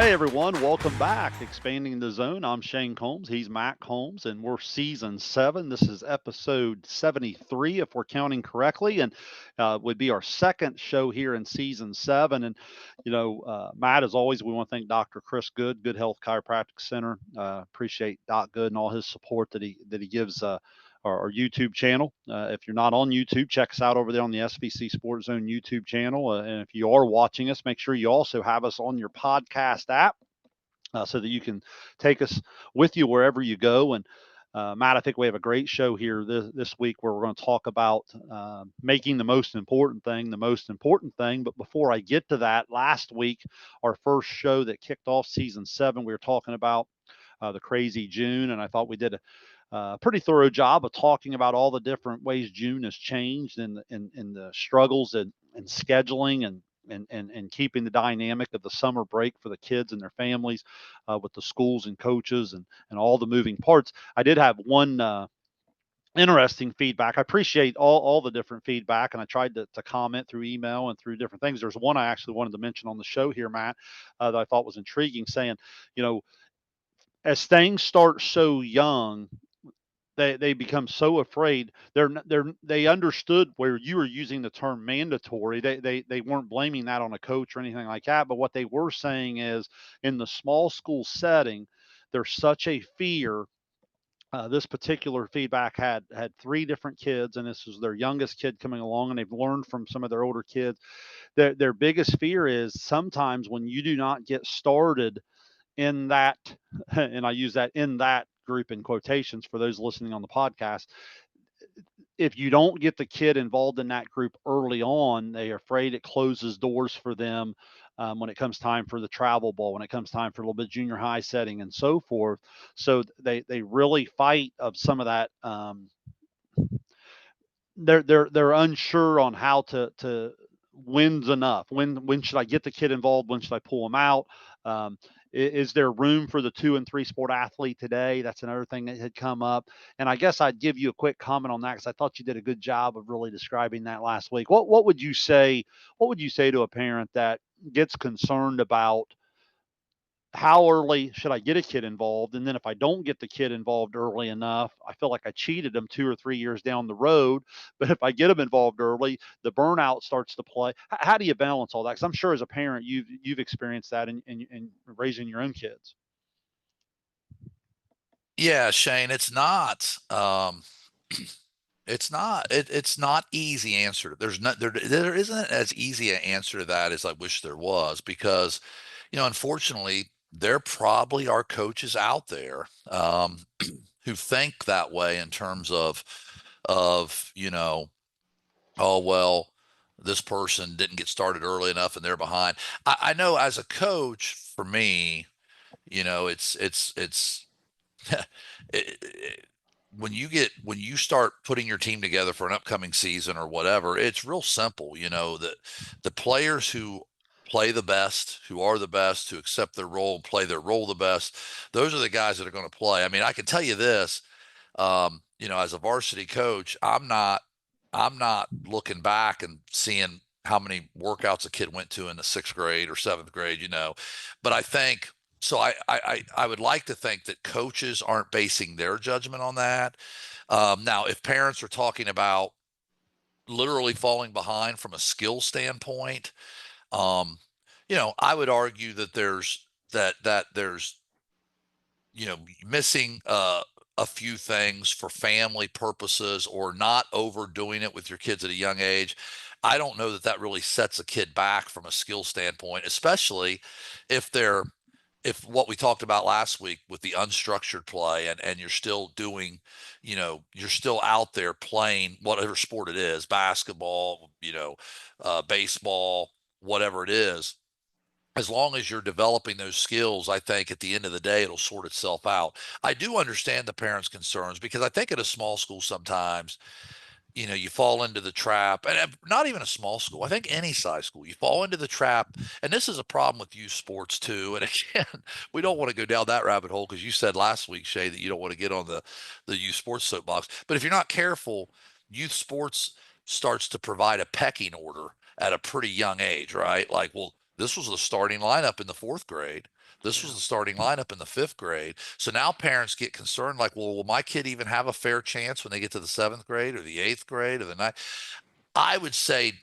Hey everyone, welcome back. Expanding the Zone. I'm Shane Combs. He's Matt Combs, and we're season 7. This is episode 73, if we're counting correctly, and would be our second show here in season 7. And Matt, as always, we want to thank Dr. Chris Good, Good Health Chiropractic Center. Appreciate Doc Good and all his support that he gives. Our YouTube channel. If you're not on YouTube, check us out over there on the SVC Sports Zone YouTube channel. And if you are watching us, make sure you also have us on your podcast app so that you can take us with you wherever you go. And Matt, I think we have a great show here this week where we're going to talk about making the most important thing the most important thing. But before I get to that, last week, our first show that kicked off season 7, we were talking about the crazy June, and I thought we did a pretty thorough job of talking about all the different ways June has changed in the struggles and scheduling and keeping the dynamic of the summer break for the kids and their families with the schools and coaches and all the moving parts. I did have one interesting feedback. I appreciate all the different feedback, and I tried to comment through email and through different things. There's one I actually wanted to mention on the show here, Matt, that I thought was intriguing, saying, you know, as things start so young, they become so afraid. They understood where you were using the term mandatory. They weren't blaming that on a coach or anything like that, but what they were saying is, in the small school setting, there's such a fear. This particular feedback had 3 different kids, and this was their youngest kid coming along, and they've learned from some of their older kids. Their biggest fear is sometimes when you do not get started in that, and I use that in that group in quotations for those listening on the podcast, if you don't get the kid involved in that group early on, they're afraid it closes doors for them when it comes time for the travel ball, when it comes time for a little bit junior high setting and so forth. So they really fight of some of that. They're unsure on how to when's enough. When should I get the kid involved? When should I pull them out? Um, is there room for the 2 and 3 sport athlete today? That's another thing that had come up. And I guess I'd give you a quick comment on that because I thought you did a good job of really describing that last week. What would you say? What would you say to a parent that gets concerned about how early should I get a kid involved? And then if I don't get the kid involved early enough, I feel like I cheated them 2 or 3 years down the road. But if I get them involved early, the burnout starts to play. How do you balance all that? Because I'm sure as a parent, you've experienced that in raising your own kids. Yeah, Shane, it's not. It's not easy answer. There isn't as easy an answer to that as I wish there was because, unfortunately, there probably are coaches out there who think that way in terms of oh well, this person didn't get started early enough and they're behind. I know as a coach, for me, it's it, when you start putting your team together for an upcoming season or whatever, it's real simple. That the players who play the best, who are the best, who accept their role and play their role the best, those are the guys that are going to play. I mean, I can tell you this, as a varsity coach, I'm not looking back and seeing how many workouts a kid went to in the 6th grade or 7th grade, but I think so. I would like to think that coaches aren't basing their judgment on that. Now, if parents are talking about literally falling behind from a skill standpoint, um, I would argue that there's missing a few things for family purposes or not overdoing it with your kids at a young age. I don't know that that really sets a kid back from a skill standpoint, especially if they're if what we talked about last week with the unstructured play and you're still doing, you're still out there playing whatever sport it is, basketball, baseball, whatever it is, as long as you're developing those skills, I think at the end of the day, it'll sort itself out. I do understand the parents' concerns because I think at a small school sometimes, you fall into the trap, and not even a small school. I think any size school, you fall into the trap, and this is a problem with youth sports too. And again, we don't want to go down that rabbit hole because you said last week, Shay, that you don't want to get on the youth sports soapbox. But if you're not careful, youth sports starts to provide a pecking order at a pretty young age, right? Like, well, this was the starting lineup in the 4th grade. This was Yeah. the starting lineup in the fifth grade. So now parents get concerned, like, well, will my kid even have a fair chance when they get to the seventh grade or the eighth grade or the ninth? I would say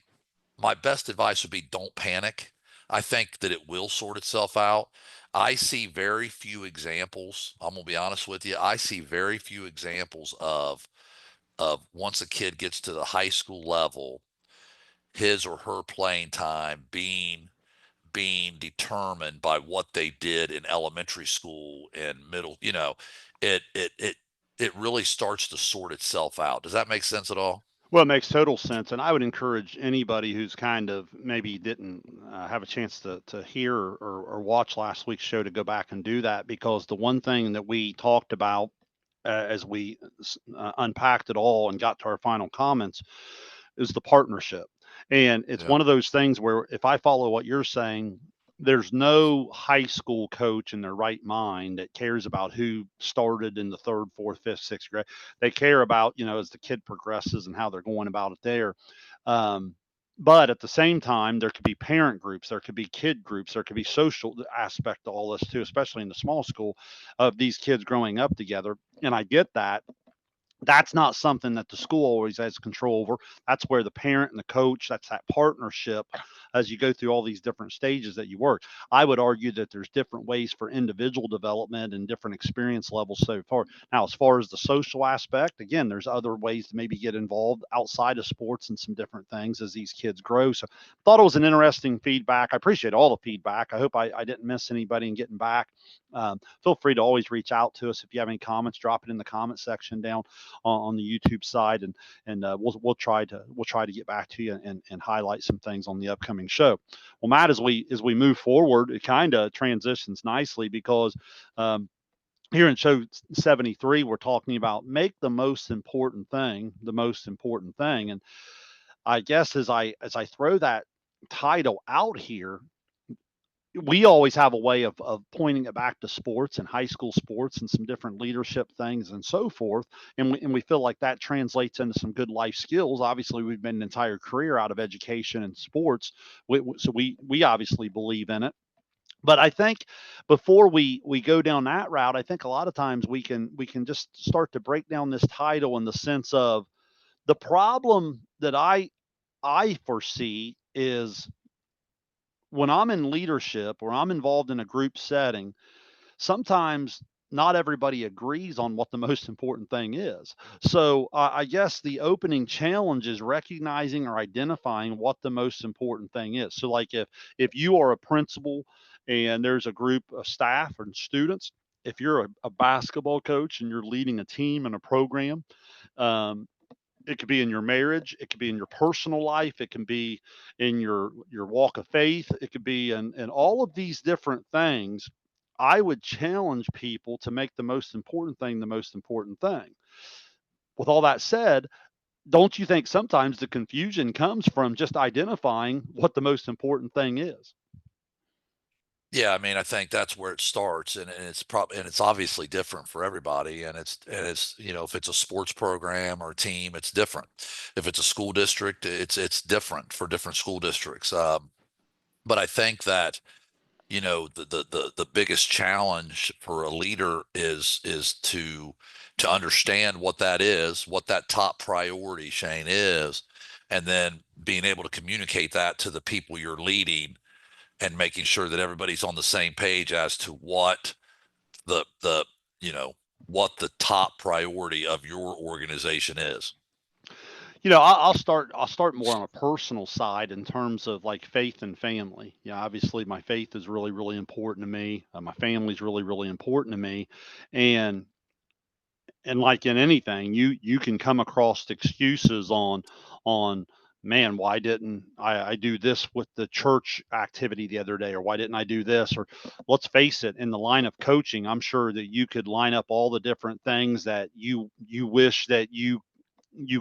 my best advice would be don't panic. I think that it will sort itself out. I see very few examples. I'm gonna be honest with you. I see very few examples of once a kid gets to the high school level, his or her playing time being determined by what they did in elementary school and middle. It really starts to sort itself out. Does that make sense at all? Well, it makes total sense, and I would encourage anybody who's kind of maybe didn't have a chance to hear or watch last week's show to go back and do that, because the one thing that we talked about as we unpacked it all and got to our final comments is the partnership. And it's Yeah. one of those things where if I follow what you're saying, there's no high school coach in their right mind that cares about who started in the third, fourth, fifth, sixth grade. They care about, as the kid progresses and how they're going about it there. Um, but at the same time, there could be parent groups, there could be kid groups, there could be social aspect to all this too, especially in the small school of these kids growing up together. And I get that, that's not something that the school always has control over. That's where the parent and the coach, that's that partnership as you go through all these different stages that you work. I would argue that there's different ways for individual development and different experience levels so far. Now, as far as the social aspect, again, there's other ways to maybe get involved outside of sports and some different things as these kids grow. So thought it was an interesting feedback. I appreciate all the feedback. I hope I didn't miss anybody in getting back. Feel free to always reach out to us if you have any comments. Drop it in the comment section down on the YouTube side, and we'll try to get back to you and highlight some things on the upcoming show. Well, Matt, as we move forward, it kind of transitions nicely because um, here in show 73, we're talking about make the most important thing. And I guess as I throw that title out here, we always have a way of pointing it back to sports and high school sports and some different leadership things and so forth. And we feel like that translates into some good life skills. Obviously, we've made an entire career out of education and sports. So we obviously believe in it. But I think before we go down that route, I think a lot of times we can just start to break down this title in the sense of the problem that I foresee is when I'm in leadership or I'm involved in a group setting, sometimes not everybody agrees on what the most important thing is. So I guess the opening challenge is recognizing or identifying what the most important thing is. So like if you are a principal and there's a group of staff and students, if you're a basketball coach and you're leading a team and a program, um, it could be in your marriage, it could be in your personal life, it can be in your walk of faith, it could be in all of these different things. I would challenge people to make the most important thing the most important thing. With all that said, don't you think sometimes the confusion comes from just identifying what the most important thing is? Yeah, I mean, I think that's where it starts, and it's probably and it's obviously different for everybody, and it's if it's a sports program or a team, it's different. If it's a school district, it's different for different school districts. But I think that the biggest challenge for a leader is to understand what that is, what that top priority, Shane, is, and then being able to communicate that to the people you're leading and making sure that everybody's on the same page as to the you know what the top priority of your organization is. I'll start more on a personal side in terms of like faith and family. Obviously my faith is really really important to me. My family's really really important to me, and like in anything, you can come across excuses on man, why didn't I do this with the church activity the other day, or why didn't I do this? Or let's face it, in the line of coaching, I'm sure that you could line up all the different things that you wish that you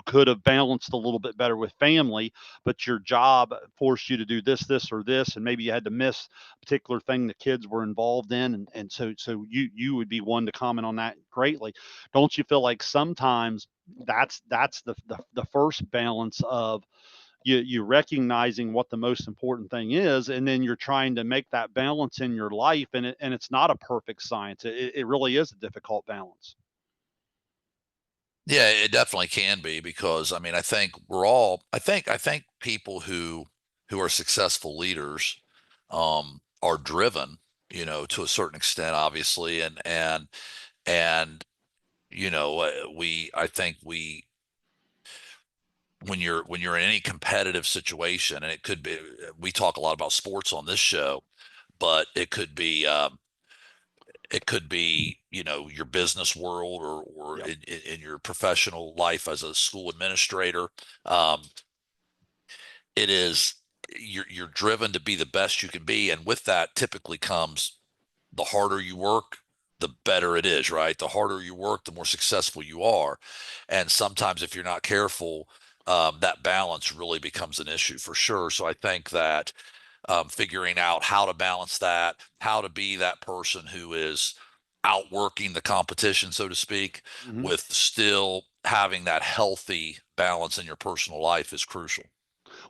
could have balanced a little bit better with family, but your job forced you to do this, or this, and maybe you had to miss a particular thing the kids were involved in, and so you would be one to comment on that greatly. Don't you feel like sometimes that's the first balance of you recognizing what the most important thing is, and then you're trying to make that balance in your life, and it's not a perfect science. It really is a difficult balance. Yeah, it definitely can be because I mean, I think we're all I think people who are successful leaders are driven, to a certain extent, obviously, and we I think we when you're in any competitive situation, and it could be, we talk a lot about sports on this show, but it could be your business world, or Yep. in your professional life as a school administrator. um, it is you're driven to be the best you can be, and with that typically comes the harder you work, the better it is, right? The harder you work, the more successful you are. And sometimes if you're not careful, that balance really becomes an issue for sure. So I think that figuring out how to balance that, how to be that person who is outworking the competition, so to speak, Hmm. with still having that healthy balance in your personal life is crucial.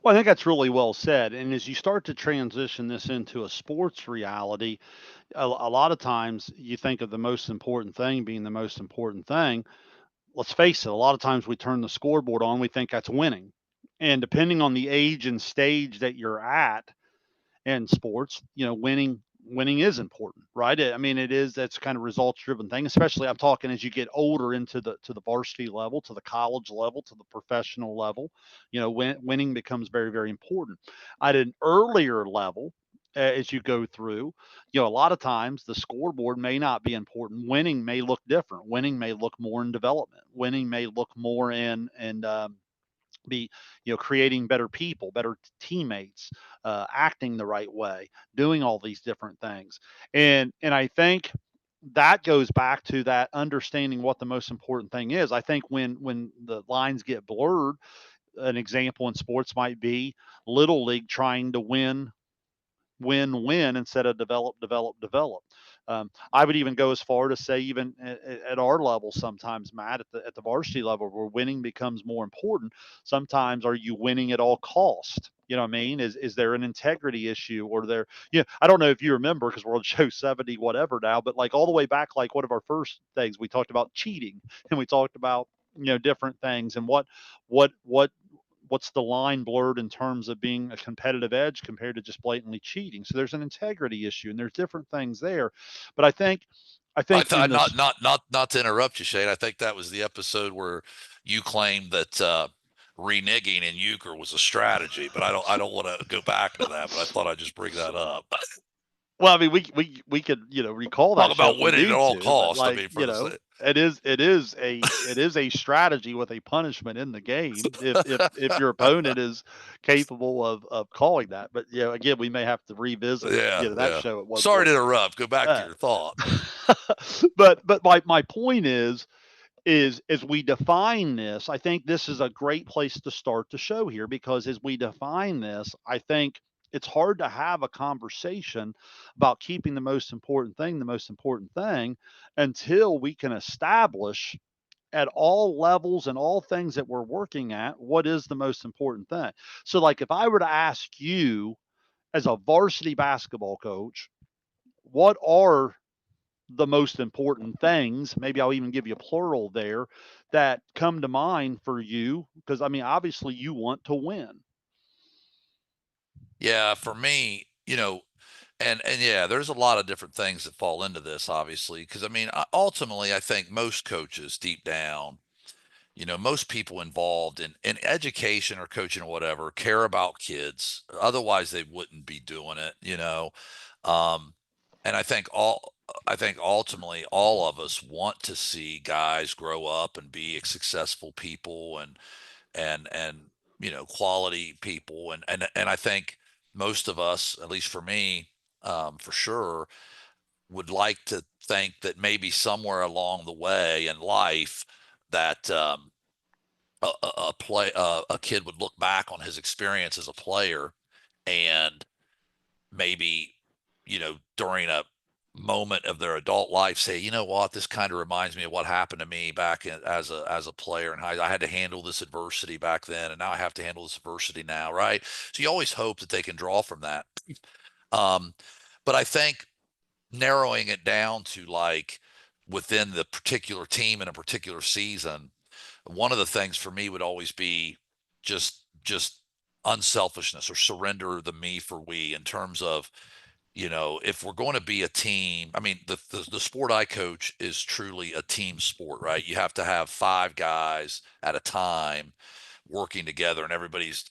Well, I think that's really well said. And as you start to transition this into a sports reality, a lot of times you think of the most important thing being the most important thing. Let's face it, a lot of times we turn the scoreboard on, we think that's winning. And depending on the age and stage that you're at, in sports, winning is important, right? I mean, it is that's kind of results driven thing. Especially, I'm talking as you get older into the varsity level, to the college level, to the professional level. Winning becomes very very important. At an earlier level, as you go through, a lot of times the scoreboard may not be important. Winning may look different. Winning may look more in development. Winning may look more in and be creating better people, better teammates, acting the right way, doing all these different things. And I think that goes back to that understanding what the most important thing is. I think when the lines get blurred, an example in sports might be little league trying to win instead of develop, develop, develop. I would even go as far to say, even at our level, sometimes, Matt, at the varsity level, where winning becomes more important. Sometimes, are you winning at all cost? You know what I mean? Is there an integrity issue, or there? Yeah, I don't know if you remember because we're on show 70, whatever now, but like all the way back, like one of our first things, we talked about cheating, and we talked about different things, and what's the line blurred in terms of being a competitive edge compared to just blatantly cheating. So there's an integrity issue, and there's different things there. But I think in Not this, not to interrupt you, Shane. I think that was the episode where you claimed that reneging in euchre was a strategy, but I don't want to go back to that. But I thought I'd just bring that up. well, I mean, we could recall Talk that show if about we winning at need all to, but cost. I like mean, for the it is a strategy with a punishment in the game if your opponent is capable of calling that. But again, we may have to revisit yeah, that yeah. show at one Sorry to point. interrupt. Go back to Uh, your thought. but my point is as we define this, I think this is a great place to start the show here, because as we define this, I think it's hard to have a conversation about keeping the most important thing, until we can establish at all levels and all things that we're working at what is the most important thing. So, like, if I were to ask you as a varsity basketball coach, what are the most important things, maybe I'll even give you a plural there, that come to mind for you, because I mean obviously you want to win. Yeah, for me, and yeah, there's a lot of different things that fall into this, obviously, because I mean, ultimately, I think most coaches deep down, most people involved in education or coaching or whatever care about kids. Otherwise, they wouldn't be doing it. Um, and I think ultimately all of us want to see guys grow up and be successful people, and quality people, and I think most of us, at least for me, for sure, would like to think that maybe somewhere along the way in life that a kid would look back on his experience as a player, and maybe during moment of their adult life say, you know what, this kind of reminds me of what happened to me back as a player in high. I had to handle this adversity back then, and now I have to handle this adversity now, right? So you always hope that they can draw from that. Um, but I think narrowing it down to like within the particular team in a particular season, one of the things for me would always be just unselfishness or surrender the me for we in terms of, if we're going to be a team, I mean, the sport I coach is truly a team sport, right? You have to have five guys at a time working together, and everybody's,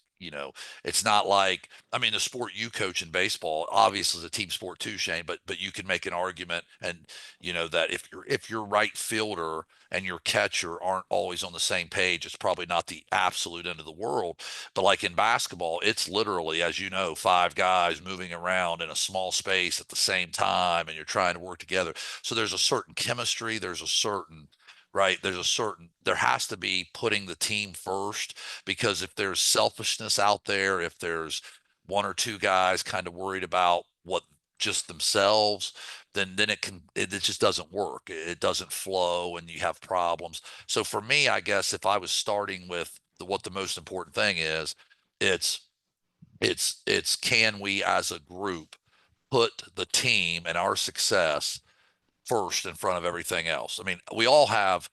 it's not like, I mean, the sport you coach in baseball obviously is a team sport too, Shane, but you can make an argument, and that if your right fielder and your catcher aren't always on the same page, it's probably not the absolute end of the world. But like in basketball, it's literally, as you know, five guys moving around in a small space at the same time, and you're trying to work together. So there's a certain chemistry, there has to be putting the team first, because if there's selfishness out there, if there's one or two guys kind of worried about what just themselves, then it just doesn't work. It doesn't flow, and you have problems. So for me, I guess if I was starting with what the most important thing is, it's it's can we as a group put the team and our success first in front of everything else. I mean, we all have,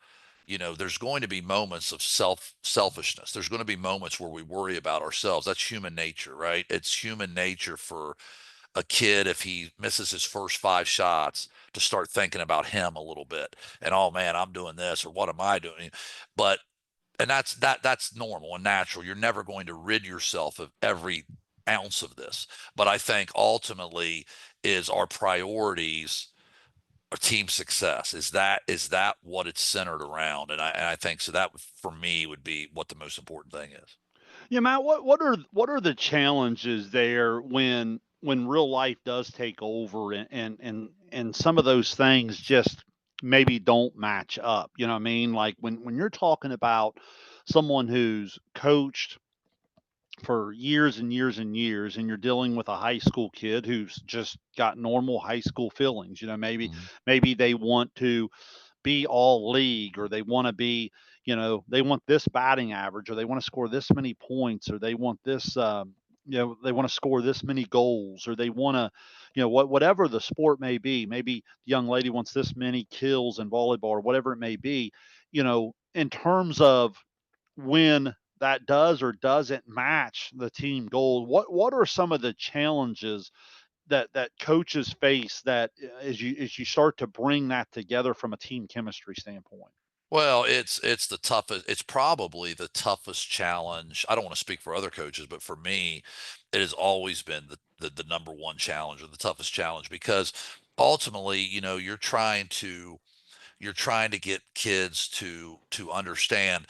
there's going to be moments of selfishness. There's going to be moments where we worry about ourselves. That's human nature, right? It's human nature for a kid, if he misses his first five shots, to start thinking about him a little bit. And oh man, I'm doing this, or what am I doing? But and that's normal and natural. You're never going to rid yourself of every ounce of this. But I think ultimately is our priorities or team success. Is that what it's centered around? And I think so. That for me would be what the most important thing is. Yeah, Matt, what are the challenges there when real life does take over and some of those things just maybe don't match up. You know what I mean? Like when you're talking about someone who's coached for years and years and years, and you're dealing with a high school kid who's just got normal high school feelings. Mhm. Maybe they want to be all league, or they want to be, they want this batting average, or they want to score this many points, or they want this, they want to score this many goals, or they want to, whatever the sport may be. Maybe the young lady wants this many kills in volleyball, or whatever it may be. In terms of when that does or doesn't match the team goal, what are some of the challenges that coaches face, that as you start to bring that together from a team chemistry standpoint? Well, it's the toughest. It's probably the toughest challenge. I don't want to speak for other coaches, but for me, it has always been the number one challenge, or the toughest challenge, because ultimately, you're trying to get kids to understand.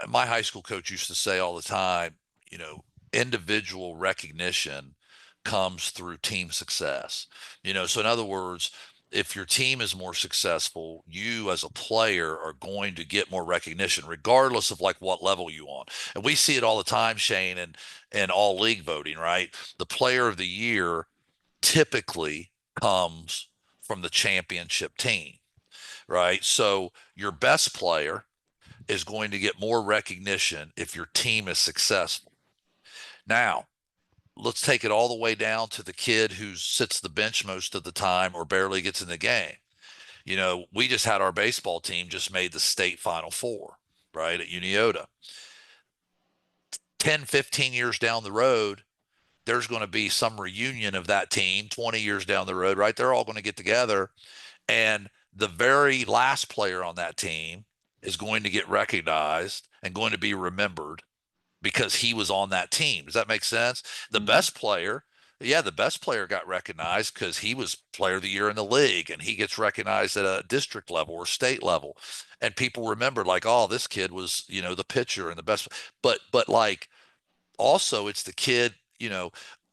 My high school coach used to say all the time, you know, individual recognition comes through team success. So in other words, if your team is more successful, you as a player are going to get more recognition, regardless of like what level you on. And we see it all the time, Shane, and all league voting, right? The player of the year typically comes from the championship team, right? So your best player is going to get more recognition if your team is successful. Now, let's take it all the way down to the kid who sits the bench most of the time or barely gets in the game. We just had our baseball team just made the state Final Four, right, at Uniota. 10, 15 years down the road, there's going to be some reunion of that team 20 years down the road, right? They're all going to get together, and the very last player on that team is going to get recognized and going to be remembered because he was on that team. Does that make sense? The Hmm. best player, yeah, the best player got recognized because he was player of the year in the league, and he gets recognized at a district level or state level. And people remember like, oh, this kid was, the pitcher and the best. But like also it's the kid,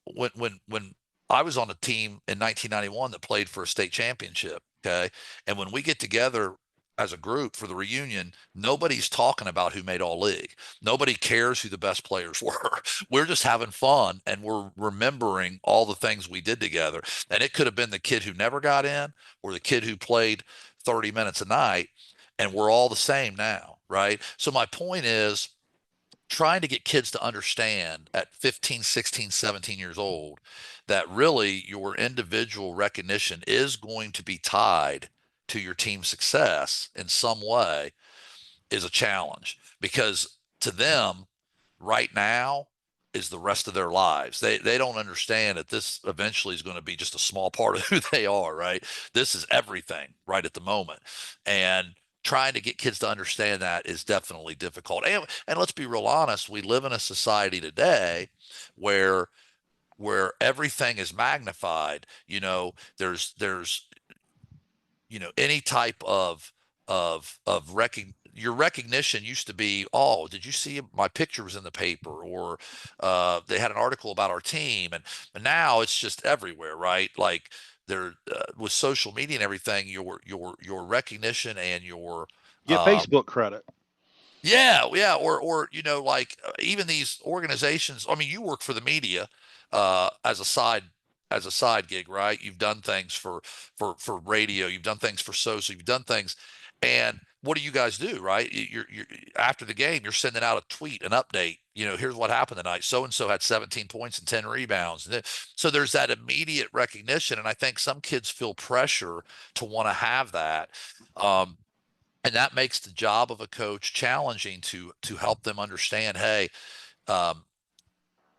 when I was on a team in 1991 that played for a state championship, okay? And when we get together as a group for the reunion, nobody's talking about who made all league. Nobody cares who the best players were. We're just having fun and we're remembering all the things we did together. And it could have been the kid who never got in or the kid who played 30 minutes a night. And we're all the same now, right? So my point is trying to get kids to understand at 15, 16, 17 years old that really your individual recognition is going to be tied to your team success in some way is a challenge because to them right now is the rest of their lives. They don't understand that this eventually is going to be just a small part of who they are, right? This is everything right at the moment. And trying to get kids to understand that is definitely difficult. And let's be real honest, we live in a society today where everything is magnified. There's any type of your recognition used to be, oh, did you see my picture was in the paper, or they had an article about our team, and now it's just everywhere, right? Like there with social media and everything, your recognition and your Get um, Facebook credit. yeah, yeah, or like even these organizations. I mean, you work for the media as a side gig, right? You've done things for radio, you've done things for social, you've done things, and what do you guys do, right? You're after the game, you're sending out a tweet, an update. Here's what happened tonight. So and so had 17 points and 10 rebounds. So there's that immediate recognition, and I think some kids feel pressure to want to have that. Um, and that makes the job of a coach challenging to help them understand, hey, um,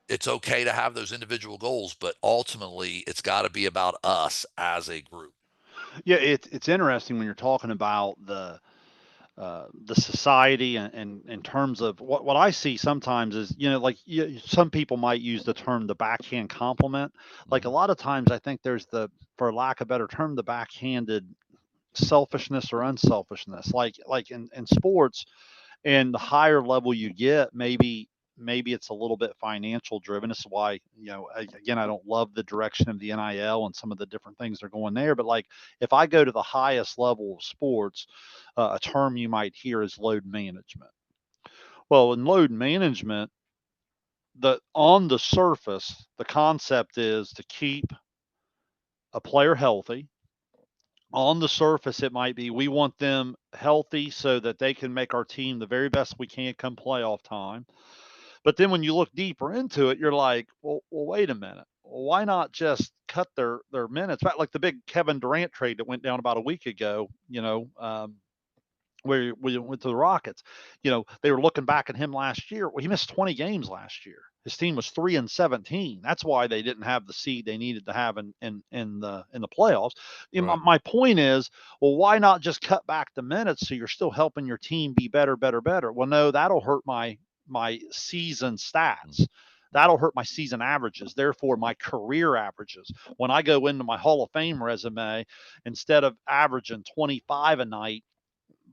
it's okay to have those individual goals, but ultimately it's got to be about us as a group. Yeah, it's interesting when you're talking about the society, and in terms of what I see sometimes is, like, some people might use the term the backhand compliment. Like a Mhm. lot of times, I think there's for lack of a better term, the backhanded selfishness or unselfishness. Like in sports, and the higher level you get, maybe it's a little bit financial driven. This is why, again, I don't love the direction of the NIL and some of the different things that are going there. But like, if I go to the highest level of sports, a term you might hear is load management. Well, in load management, the on the surface, the concept is to keep a player healthy. On the surface, it might be we want them healthy so that they can make our team the very best we can come playoff time. But then when you look deeper into it, you're like, well, wait a minute. Why not just cut their minutes back? Like the big Kevin Durant trade that went down about a week ago, where we went to the Rockets. They were looking back at him last year. Well, he missed 20 games last year. His team was 3-17. That's why they didn't have the seed they needed to have in the playoffs. My, Right. my point is, well, why not just cut back the minutes so you're still helping your team be better, better, better? Well, no, that'll hurt my season stats. Mhm. That'll hurt my season averages, therefore my career averages. When I go into my Hall of Fame resume, instead of averaging 25 a night,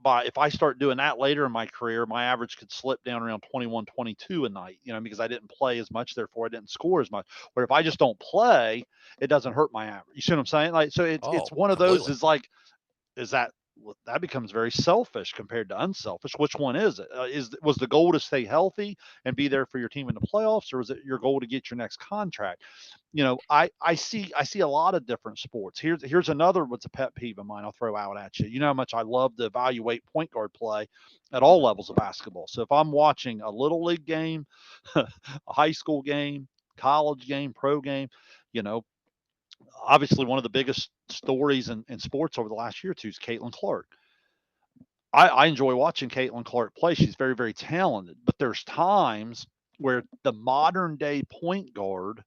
if I start doing that later in my career, my average could slip down around 21, 22 a night, because I didn't play as much, therefore I didn't score as much. Where if I just don't play, it doesn't hurt my average. You see what I'm saying? Like, so it's Oh, one of those, completely. is like, is that becomes very selfish compared to unselfish. Which one is it? Was the goal to stay healthy and be there for your team in the playoffs, or was it your goal to get your next contract? I see a lot of different sports. Here's another, what's a pet peeve of mine I'll throw out at you. You know how much I love to evaluate point guard play at all levels of basketball. So if I'm watching a little league game, a high school game, college game, pro game, you know, obviously one of the biggest stories in sports over the last year or two is Caitlin Clark. I enjoy watching Caitlin Clark play. She's very, very talented, but there's times where the modern day point guard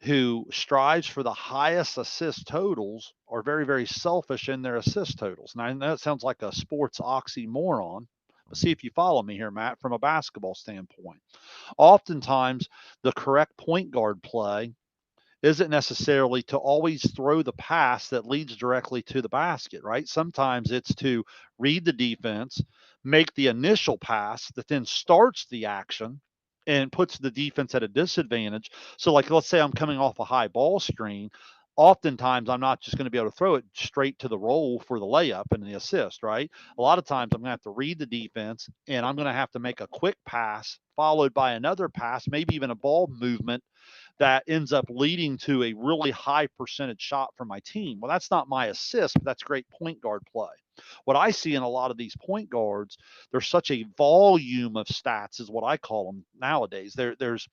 who strives for the highest assist totals are very, very selfish in their assist totals. Now, I know it sounds like a sports oxymoron, but see if you follow me here, Matt, from a basketball standpoint. Oftentimes, the correct point guard play isn't necessarily to always throw the pass that leads directly to the basket, right? Sometimes it's to read the defense, make the initial pass that then starts the action and puts the defense at a disadvantage. So, like, let's say I'm coming off a high ball screen. oftentimes I'm not just going to be able to throw it straight to the roll for the layup and the assist, right? A lot of times I'm going to have to read the defense and I'm going to have to make a quick pass followed by another pass, maybe even a ball movement that ends up leading to a really high percentage shot for my team. Well, that's not my assist, but that's great point guard play. What I see in a lot of these point guards, there's such a volume of stats, is what I call them nowadays. There's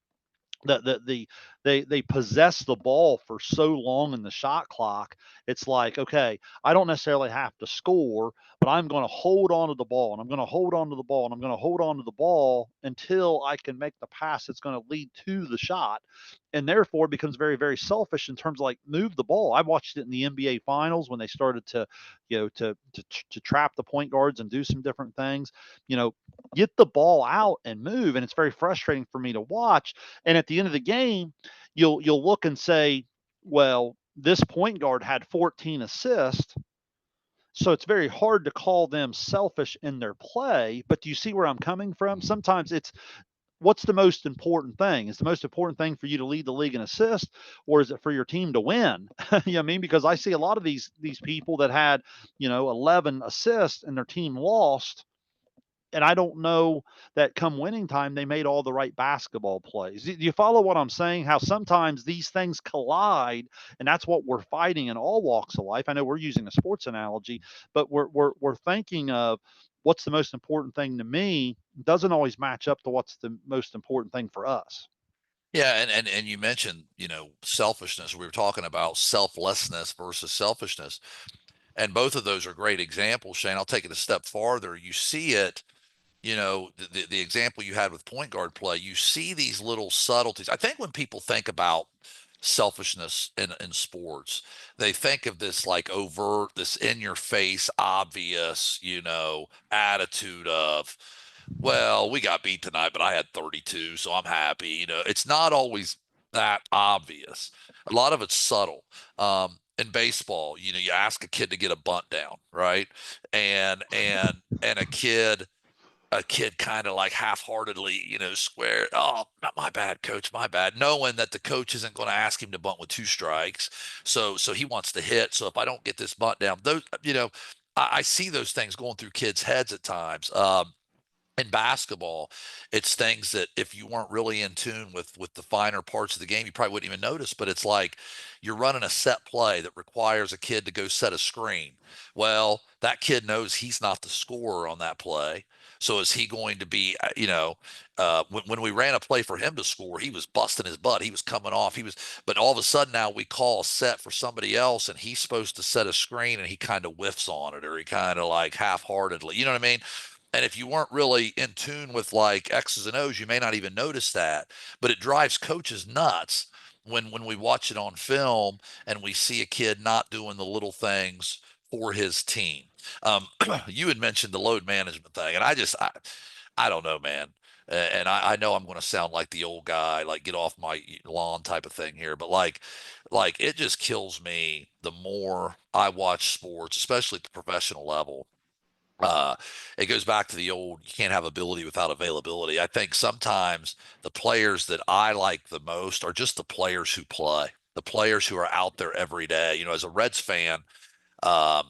the they possess the ball for so long in the shot clock. It's like, okay, I don't necessarily have to score, but I'm going to hold on to the ball and I'm going to hold on to the ball and I'm going to hold on to the ball until I can make the pass that's going to lead to the shot. And therefore it becomes very, very selfish in terms of like move the ball. I watched it in the NBA finals when they started to, to trap the point guards and do some different things, you know, get the ball out and move. And it's very frustrating for me to watch. And at the end of the game, you'll look and say, well, this point guard had 14 assists. So it's very hard to call them selfish in their play. But do you see where I'm coming from? Sometimes it's what's the most important thing? Is the most important thing for you to lead the league in assists, or is it for your team to win? You know what I mean? Because I see a lot of these people that had, 11 assists and their team lost, and I don't know that come winning time they made all the right basketball plays. Do you follow what I'm saying? How sometimes these things collide, and that's what we're fighting in all walks of life. I know we're using a sports analogy, but we're thinking of what's the most important thing to me doesn't always match up to what's the most important thing for us. Yeah, and you mentioned, selfishness. We were talking about selflessness versus selfishness. And both of those are great examples, Shane. I'll take it a step farther. You see it, the example you had with point guard play, you see these little subtleties. I think when people think about selfishness in sports, they think of this like overt, this in your face, obvious, attitude of, well, we got beat tonight, but I had 32, so I'm happy. It's not always that obvious. A lot of it's subtle. In baseball, you ask a kid to get a bunt down, right? And a kid kind of like half-heartedly, square, oh, not my bad, coach, my bad, knowing that the coach isn't going to ask him to bunt with two strikes. So he wants to hit. So if I don't get this bunt down, those, I see those things going through kids' heads at times. In basketball, it's things that if you weren't really in tune with the finer parts of the game, you probably wouldn't even notice. But it's like you're running a set play that requires a kid to go set a screen. Well, that kid knows he's not the scorer on that play. So is he going to be, when we ran a play for him to score, he was busting his butt. He was coming off. But all of a sudden now we call a set for somebody else and he's supposed to set a screen and he kind of whiffs on it or he kind of like half-heartedly, you know what I mean? And if you weren't really in tune with like X's and O's, you may not even notice that. But it drives coaches nuts when we watch it on film and we see a kid not doing the little things for his team. You had mentioned the load management thing, and I don't know, man. And I know I'm going to sound like the old guy, like get off my lawn type of thing here, but like it just kills me the more I watch sports, especially at the professional level. uh, it goes back to the old, you can't have ability without availability. I think sometimes the players that I like the most are just the players who play, the players who are out there every day. As a Reds fan, um,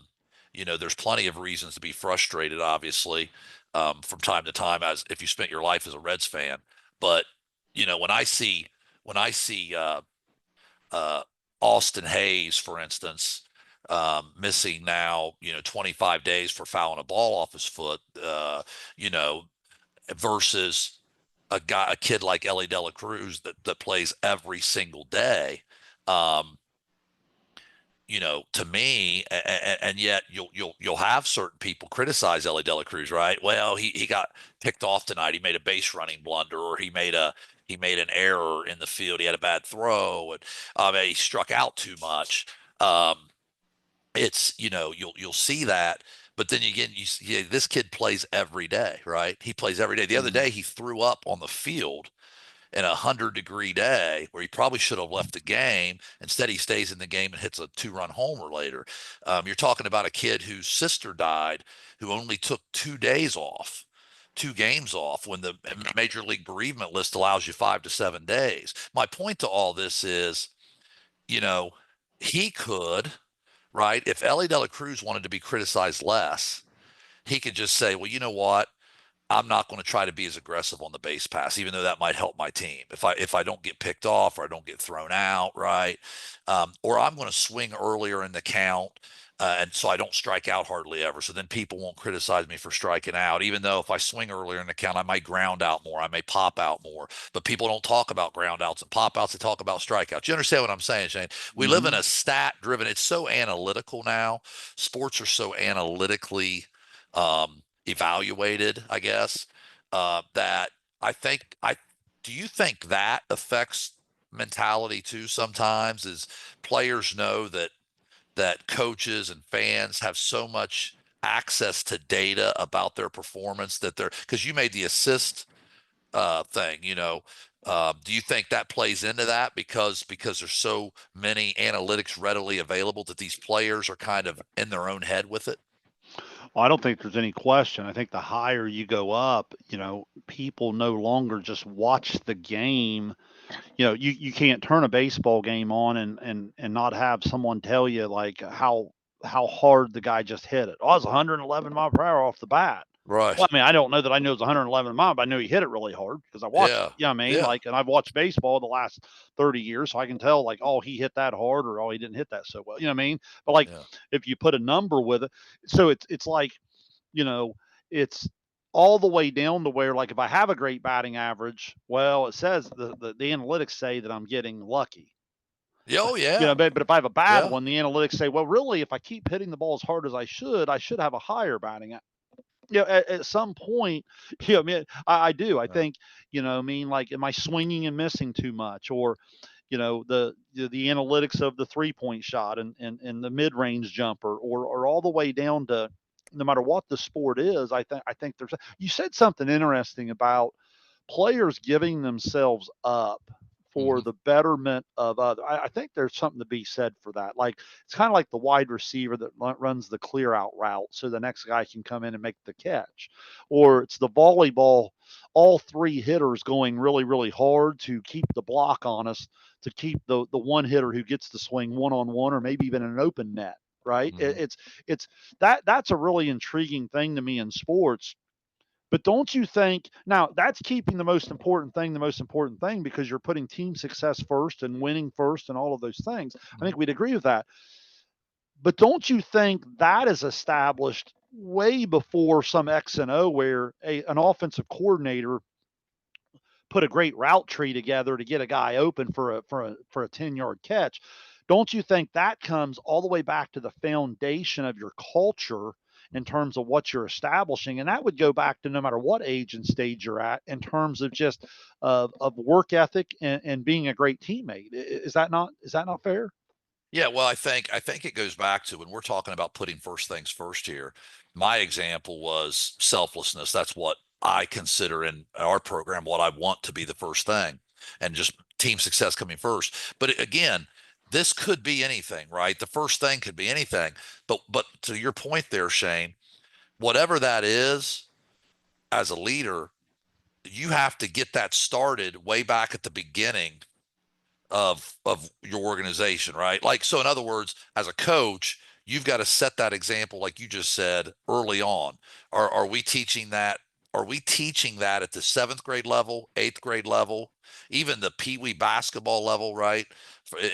there's plenty of reasons to be frustrated, obviously, from time to time, as if you spent your life as a Reds fan. But, when I see uh, Austin Hayes, for instance, missing now, 25 days for fouling a ball off his foot, you know, versus a kid like Ellie De La Cruz that plays every single day. Um, to me, and yet you'll have certain people criticize Ellie De La Cruz, right? Well, he got picked off tonight. He made a base running blunder, or he made an error in the field. He had a bad throw, and he struck out too much. Um, it's you'll see that, but then again, this kid plays every day, right? He plays every day. The other Mhm. day, he threw up on the field in 100-degree day where he probably should have left the game. Instead, he stays in the game and hits a two-run homer later. You're talking about a kid whose sister died, who only took 2 days off, 2 games off, when the major league bereavement list allows you 5 to 7 days. My point to all this is, you know, he could, right? If Ellie De La Cruz wanted to be criticized less, he could just say, well, you know what? I'm not going to try to be as aggressive on the base pass, even though that might help my team. If I don't get picked off or I don't get thrown out, right? Or I'm going to swing earlier in the count, and so I don't strike out hardly ever. So then people won't criticize me for striking out, even though if I swing earlier in the count, I might ground out more, I may pop out more. But people don't talk about ground outs and pop outs; they talk about strikeouts. You understand what I'm saying, Shane? We live in Hmm. a stat driven. It's so analytical now. Sports are so analytically evaluated, I guess, that I think I do you think that affects mentality too sometimes is players know that coaches and fans have so much access to data about their performance that they're because you made the assist thing, do you think that plays into that because there's so many analytics readily available that these players are kind of in their own head with it? I don't think there's any question. I think the higher you go up, people no longer just watch the game. You can't turn a baseball game on and not have someone tell you like how hard the guy just hit it. Oh, it was 111 mile per hour off the bat. Well, Right. I mean, I don't know that I knew it was 111 mile, but I knew he hit it really hard because I watched it. Yeah. Yeah, I mean, Yeah. like, and I've watched baseball the last 30 years, so I can tell like, oh, he hit that hard, or oh, he didn't hit that so well. You know what I mean? But like, Yeah. if you put a number with it, so it's like, you know, it's all the way down to where like if I have a great batting average, well, it says the analytics say that I'm getting lucky. Yeah. Oh yeah. But if I have a bad Yeah. one, the analytics say, well, really, if I keep hitting the ball as hard as I should have a higher batting. At some point, I mean, I do. I Yeah. think, I mean, like, am I swinging and missing too much, or the analytics of the 3 point shot and the mid range jumper, or all the way down to no matter what the sport is. I think there's you said something interesting about players giving themselves up for Hmm. the betterment of other. I think there's something to be said for that. Like it's kind of like the wide receiver that runs the clear out route so the next guy can come in and make the catch, or it's the volleyball. All three hitters going really really hard to keep the block on us, to keep the one hitter who gets the swing one on one or maybe even an open net. Right? Hmm. It's that's a really intriguing thing to me in sports, but don't you think now that's keeping the most important thing because you're putting team success first and winning first and all of those things. I think we'd agree with that. But don't you think that is established way before some X and O where an offensive coordinator put a great route tree together to get a guy open for a 10-yard catch? Don't you think that comes all the way back to the foundation of your culture in terms of what you're establishing? And that would go back to no matter what age and stage you're at in terms of just of work ethic and being a great teammate. Is that not fair? Yeah, well, I think it goes back to when we're talking about putting first things first here. My example was selflessness. That's what I consider in our program what I want to be the first thing, and just team success coming first. But again, this could be anything, right? The first thing could be anything. But to your point there, Shane, whatever that is, as a leader, you have to get that started way back at the beginning of your organization, right? Like, so in other words, as a coach, you've got to set that example, like you just said, early on. Are we teaching that? Are we teaching that at the seventh grade level, eighth grade level, even the pee wee basketball level, right?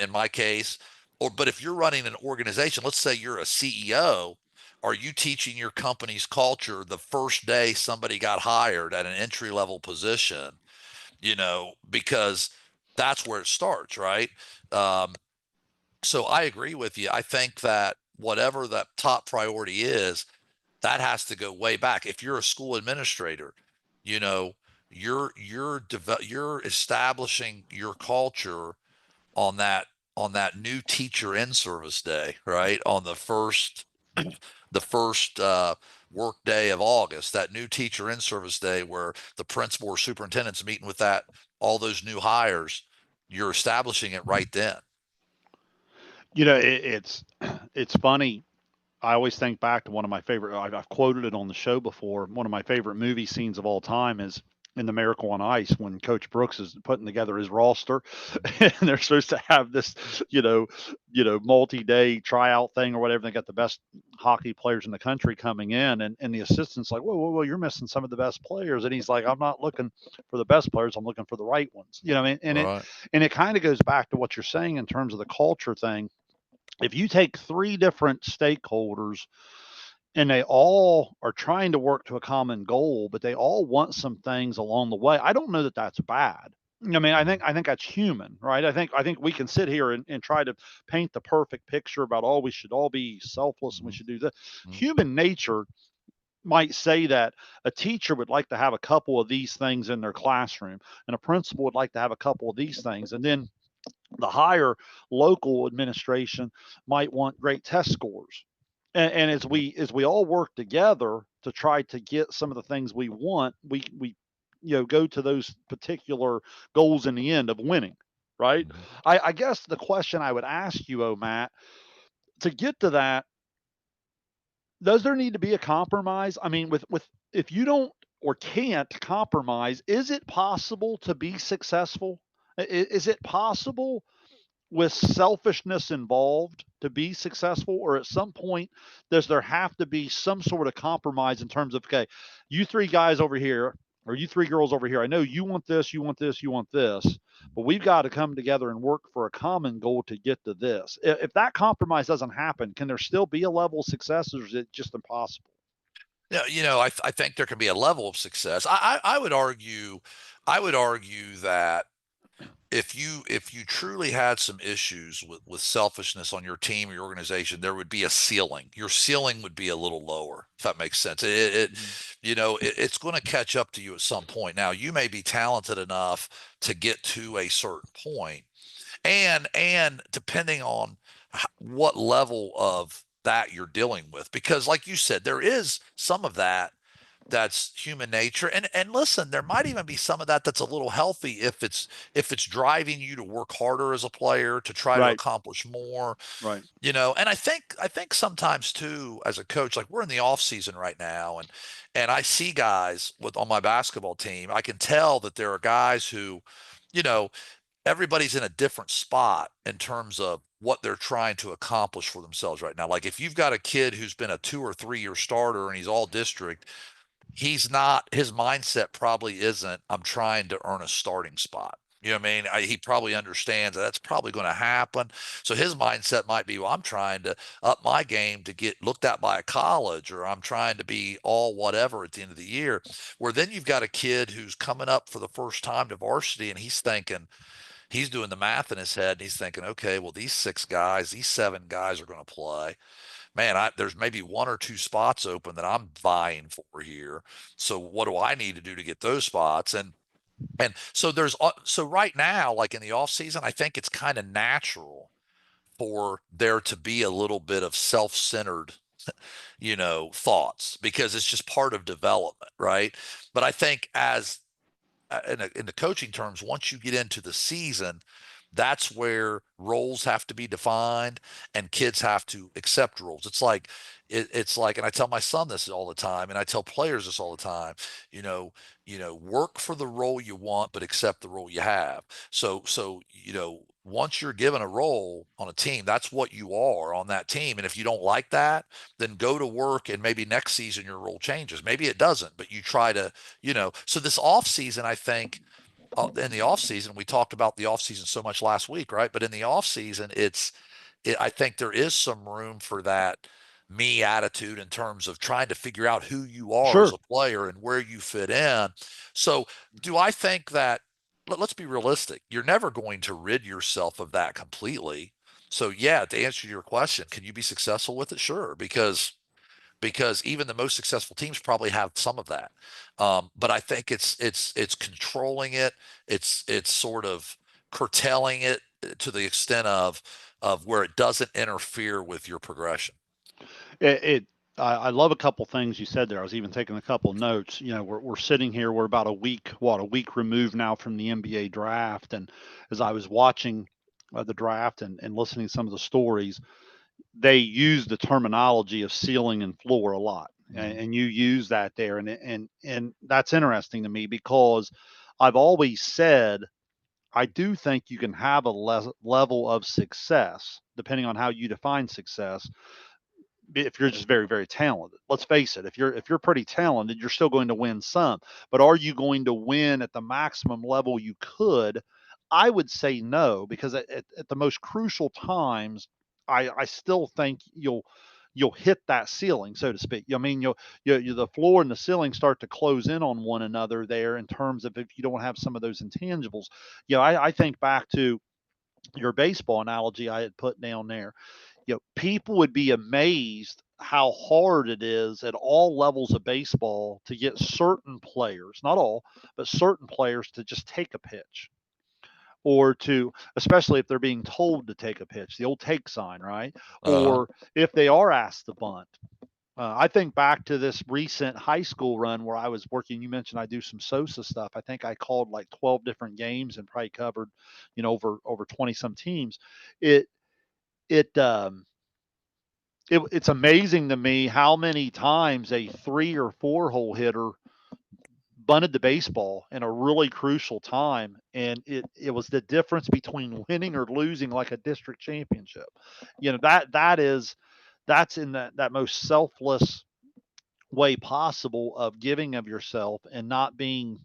In my case, but if you're running an organization, let's say you're a CEO, are you teaching your company's culture the first day somebody got hired at an entry level position? Because that's where it starts, right? Um, so I agree with you. I think that whatever that top priority is, that has to go way back. If you're a school administrator, you know, you're establishing your culture on that new teacher in service day, right? On the first work day of August, that new teacher in service day where the principal or superintendent's meeting with that all those new hires, you're establishing it right then. It's funny. I always think back to one of my favorite. I've quoted it on the show before. One of my favorite movie scenes of all time is in the Miracle on Ice when Coach Brooks is putting together his roster, and they're supposed to have this, you know, multi-day tryout thing or whatever. They got the best hockey players in the country coming in, and the assistant's like, whoa, you're missing some of the best players, and he's like, I'm not looking for the best players, I'm looking for the right ones, Right. and it kind of goes back to what you're saying in terms of the culture thing. If you take three different stakeholders and they all are trying to work to a common goal, but they all want some things along the way. I don't know that that's bad. I mean, Mhm, I think that's human, right? I think we can sit here and try to paint the perfect picture about oh, we should all be selfless and we mhm, should do this. mhm, Human nature might say that a teacher would like to have a couple of these things in their classroom, and a principal would like to have a couple of these things, and then the higher local administration might want great test scores. And as we all work together to try to get some of the things we want, we go to those particular goals in the end of winning, right? mhm. I guess the question I would ask you, oh Matt, to get to that, does there need to be a compromise? I mean, with if you don't or can't compromise, is it possible to be successful? Is it possible with selfishness involved to be successful, or at some point does there have to be some sort of compromise in terms of okay, you three guys over here or you three girls over here, I know you want this, you want this, you want this, but we've got to come together and work for a common goal to get to this. If that compromise doesn't happen, can there still be a level of success, or is it just impossible? Yeah, I think there can be a level of success. I would argue that if you truly had some issues with selfishness on your team or your organization, there would be a ceiling. Your ceiling would be a little lower, if that makes sense. Mhm. It's going to catch up to you at some point. Now, you may be talented enough to get to a certain point, and depending on what level of that you're dealing with, because like you said, there is some of that that's human nature, and listen, there might even be some of that that's a little healthy if it's driving you to work harder as a player to try to Right, accomplish more. right. And I think sometimes too, as a coach, like we're in the off season right now, and I see guys with on my basketball team, I can tell that there are guys who, you know everybody's in a different spot in terms of what they're trying to accomplish for themselves right now. Like if you've got a kid who's been a 2 or 3 year starter and he's all district, he's not, his mindset probably isn't, I'm trying to earn a starting spot. You know what I mean? He probably understands that that's probably going to happen. So his mindset might be, well, I'm trying to up my game to get looked at by a college, or I'm trying to be all whatever at the end of the year. Where then you've got a kid who's coming up for the first time to varsity and he's doing the math in his head and he's thinking, okay, well, these 6 guys, these 7 guys are going to play. Man, there's maybe 1 or 2 spots open that I'm vying for here. So what do I need to do to get those spots? And so right now, like in the off season, I think it's kind of natural for there to be a little bit of self-centered, thoughts because it's just part of development, right? But I think as in the coaching terms, once you get into the season, that's where roles have to be defined and kids have to accept roles. It's like, and I tell my son this all the time, and I tell players this all the time. You know, work for the role you want, but accept the role you have. So once you're given a role on a team, that's what you are on that team. And if you don't like that, then go to work and maybe next season your role changes. Maybe it doesn't, but you try to so this off season, I think, in the off season, we talked about the off season so much last week, right? But in the off season, I think there is some room for that me attitude in terms of trying to figure out who you are as Sure. a player and where you fit in. So, do I think that, let's be realistic, you're never going to rid yourself of that completely. So, yeah, to answer your question, can you be successful with it? Sure, because even the most successful teams probably have some of that. But I think it's controlling it. It's sort of curtailing it to the extent of where it doesn't interfere with your progression. It I love a couple things you said there. I was even taking a couple notes. We're sitting here. We're about a week removed now from the NBA draft, and as I was watching the draft and listening to some of the stories, they use the terminology of ceiling and floor a lot. Mhm. and you use that there, and that's interesting to me because I've always said I do think you can have a level of success depending on how you define success if you're just very very talented. Let's face it, if you're pretty talented, you're still going to win some, but are you going to win at the maximum level you could? I would say no, because at the most crucial times I still think you'll hit that ceiling, so to speak. I mean, the floor and the ceiling start to close in on one another there in terms of if you don't have some of those intangibles. I think back to your baseball analogy I had put down there. People would be amazed how hard it is at all levels of baseball to get certain players, not all, but certain players to just take a pitch or to, especially if they're being told to take a pitch, the old take sign, right? Uh-huh. Or if they are asked to bunt. I think back to this recent high school run where I was working. You mentioned I do some Sosa stuff. I think I called like 12 different games and probably covered, over 20 some teams. It it it's amazing to me how many times a 3 or 4 hole hitter bunted the baseball in a really crucial time, and it was the difference between winning or losing, like a district championship. That's in that most selfless way possible of giving of yourself and not being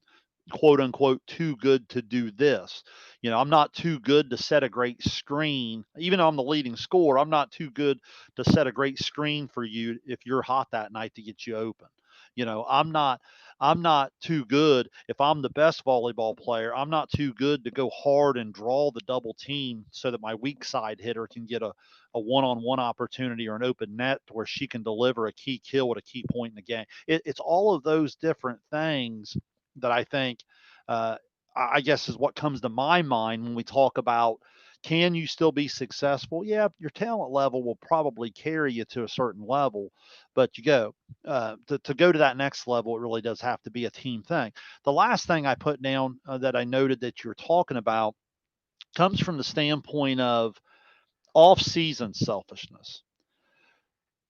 quote unquote too good to do this. I'm not too good to set a great screen. Even though I'm the leading scorer, I'm not too good to set a great screen for you if you're hot that night to get you open. I'm not too good if I'm the best volleyball player. I'm not too good to go hard and draw the double team so that my weak side hitter can get a one-on-one opportunity or an open net where she can deliver a key kill at a key point in the game. It's all of those different things that I think, uh, I guess, is what comes to my mind when we talk about can you still be successful? Yeah, your talent level will probably carry you to a certain level, but to go to that next level, it really does have to be a team thing. The last thing I put down that I noted that you're talking about comes from the standpoint of off-season selfishness.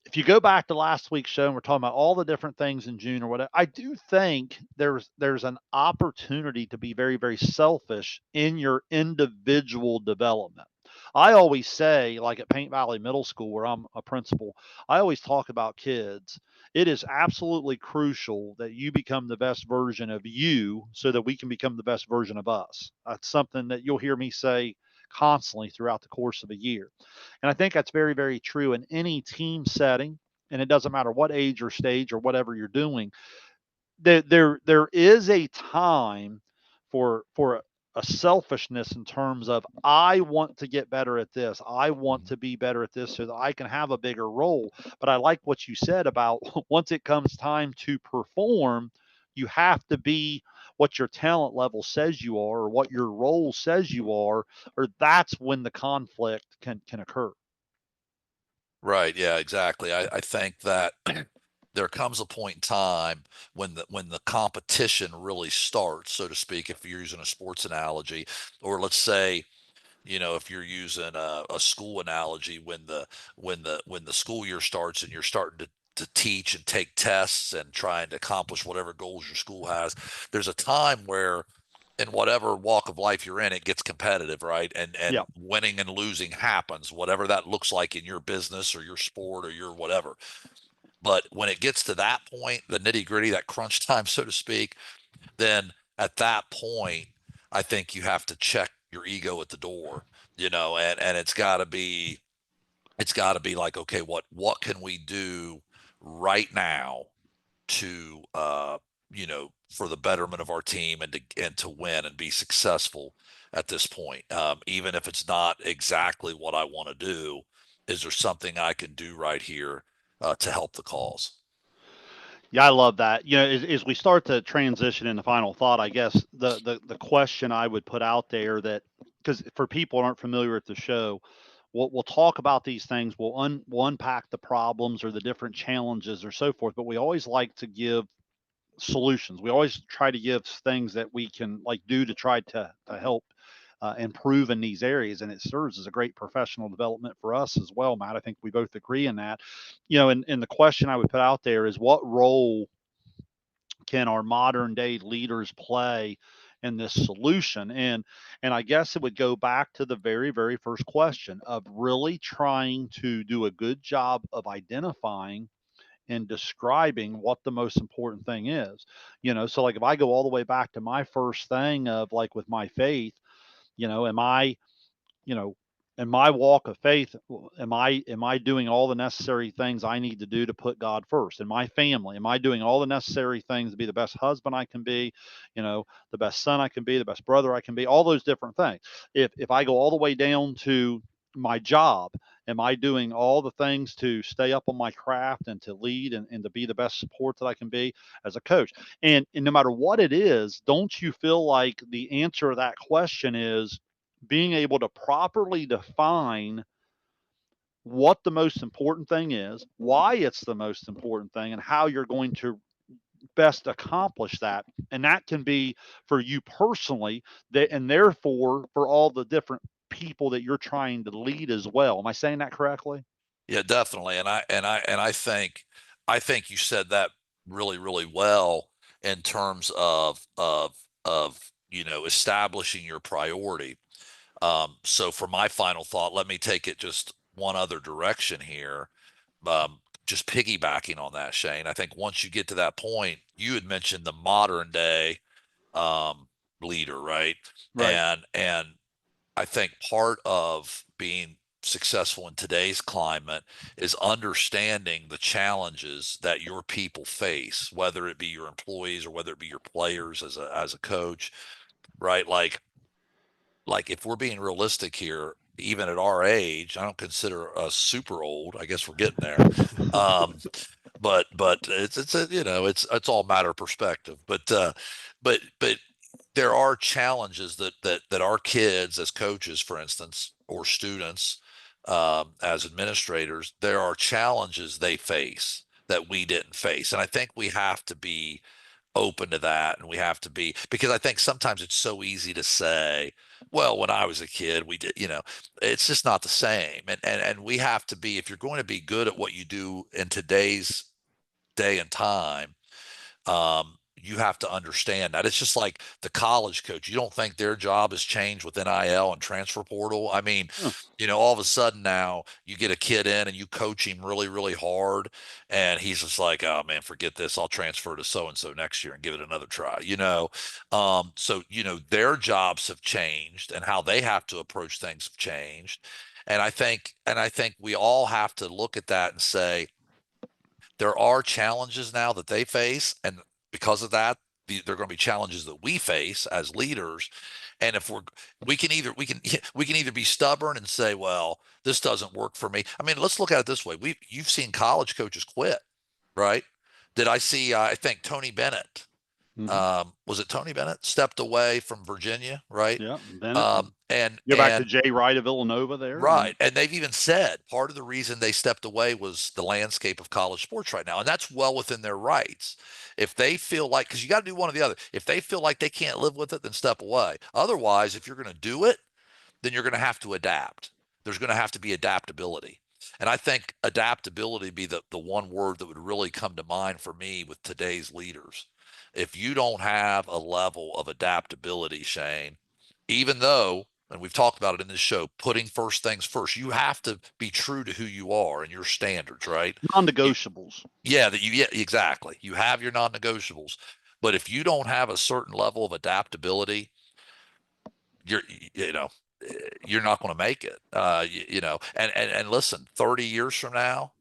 If you go back to last week's show and we're talking about all the different things in June or whatever, I do think there's an opportunity to be very, very selfish in your individual development. I always say, like at Paint Valley Middle School, where I'm a principal, I always talk about kids. It is absolutely crucial that you become the best version of you so that we can become the best version of us. That's something that you'll hear me say constantly throughout the course of a year. And I think that's very, very true in any team setting. And it doesn't matter what age or stage or whatever you're doing. There is a time for a selfishness in terms of I want to get better at this. I want Mhm. to be better at this so that I can have a bigger role. But I like what you said about once it comes time to perform, you have to be what your talent level says you are or what your role says you are, or that's when the conflict can occur. Right, yeah, exactly. I think that there comes a point in time when the competition really starts, so to speak, if you're using a sports analogy, or let's say, if you're using a school analogy, when the school year starts and you're starting to teach and take tests and trying to accomplish whatever goals your school has, there's a time where in whatever walk of life you're in, it gets competitive, right? And Yeah. winning and losing happens, whatever that looks like in your business or your sport or your whatever. But when it gets to that point, the nitty gritty, that crunch time, so to speak, then at that point, I think you have to check your ego at the door, and it's got to be like, okay, what can we do right now to for the betterment of our team and to win and be successful at this point, even if it's not exactly what I want to do. Is there something I can do right here to help the cause? Yeah, I love that. As we start to transition into final thought, I guess the question I would put out there that because for people who aren't familiar with the show, we'll talk about these things. We'll unpack the problems or the different challenges or so forth. But we always like to give solutions. We always try to give things that we can like do to try to help improve in these areas, and it serves as a great professional development for us as well, Matt. I think we both agree in that. And the question I would put out there is, what role can our modern day leaders play in this solution? And I guess it would go back to the very first question of really trying to do a good job of identifying and describing what the most important thing is. So like if I go all the way back to my first thing of like with my faith, am I, you know, in my walk of faith, am I doing all the necessary things I need to do to put God first? In my family, am I doing all the necessary things to be the best husband I can be, the best son I can be, the best brother I can be, all those different things. If I go all the way down to my job, am I doing all the things to stay up on my craft and to lead and to be the best support that I can be as a coach? And no matter what it is, don't you feel like the answer to that question is being able to properly define what the most important thing is, why it's the most important thing, and how you're going to best accomplish that? And that can be for you personally, and therefore for all the different people that you're trying to lead as well. Am I saying that correctly? Yeah, definitely. And I think you said that really well in terms of establishing your priority. So for my final thought, let me take it just one other direction here. Just piggybacking on that, Shane. I think once you get to that point, you had mentioned the modern day um, leader, right? Right. And I think part of being successful in today's climate is understanding the challenges that your people face, whether it be your employees or whether it be your players as a coach, right? Like if we're being realistic here, even at our age, I don't consider us super old. I guess we're getting there. Um, but it's a, it's all matter of perspective. But there are challenges that our kids as coaches, for instance, or students as administrators, there are challenges they face that we didn't face, and I think we have to be open to that, and we have to be, because I think sometimes it's so easy to say, well, when I was a kid we did, it's just not the same. And we have to be, if you're going to be good at what you do in today's day and time, you have to understand that. It's just like the college coach. You don't think their job has changed with NIL and transfer portal? I mean, Huh. all of a sudden now you get a kid in and you coach him really hard, and he's just like, oh man, forget this. I'll transfer to so and so next year and give it another try. So their jobs have changed and how they have to approach things have changed. And I think we all have to look at that and say, there are challenges now that they face, and because of that, there are going to be challenges that we face as leaders. And if we can either be stubborn and say, well, this doesn't work for me. I mean, let's look at it this way. You've seen college coaches quit, right? Did I see? I think Tony Bennett, Hmm. was it Tony Bennett, stepped away from Virginia, right? Yeah. Bennett. And Go back to Jay Wright of Villanova there. right. And they've even said part of the reason they stepped away was the landscape of college sports right now. And that's well within their rights. If they feel like, because you got to do one or the other. If they feel like they can't live with it, then step away. Otherwise, if you're going to do it, then you're going to have to adapt. There's going to have to be adaptability. And I think adaptability be the one word that would really come to mind for me with today's leaders. If you don't have a level of adaptability, Shane, even though, and we've talked about it in this show, putting first things first, you have to be true to who you are and your standards, right? You, Non-negotiables. yeah, exactly. You have your non-negotiables. But if you don't have a certain level of adaptability, you're you know you're not going to make it. And listen, 30 years from now,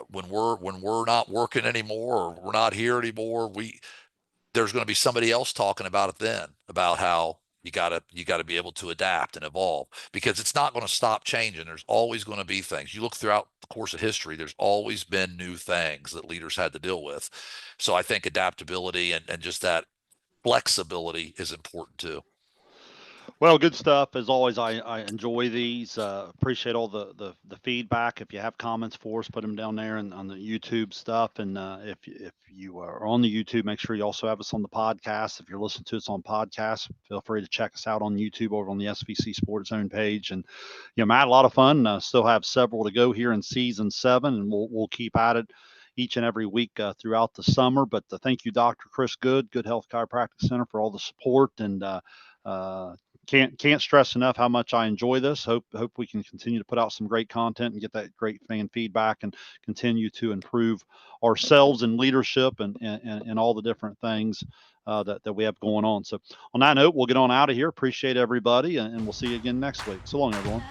when we're not working anymore or we're not here anymore, there's going to be somebody else talking about it then, about how you got to be able to adapt and evolve, because it's not going to stop changing. There's always going to be things. You look throughout the course of history, there's always been new things that leaders had to deal with. So I think adaptability and just that flexibility is important too. Well, good stuff as always. I enjoy these. Appreciate all the feedback. If you have comments for us, put them down there and on the YouTube stuff. And if you are on the YouTube, make sure you also have us on the podcast. If you're listening to us on podcast, feel free to check us out on YouTube over on the SVC Sports Zone page. And Matt, a lot of fun. Still have several to go here in season 7, and we'll keep at it each and every week throughout the summer. But thank you, Dr. Chris Good Health Chiropractic Center, for all the support and. Uh, can't stress enough how much I enjoy this. Hope we can continue to put out some great content and get that great fan feedback and continue to improve ourselves in leadership and all the different things that we have going on. So on that note, we'll get on out of here. Appreciate everybody, and we'll see you again next week. So long, everyone.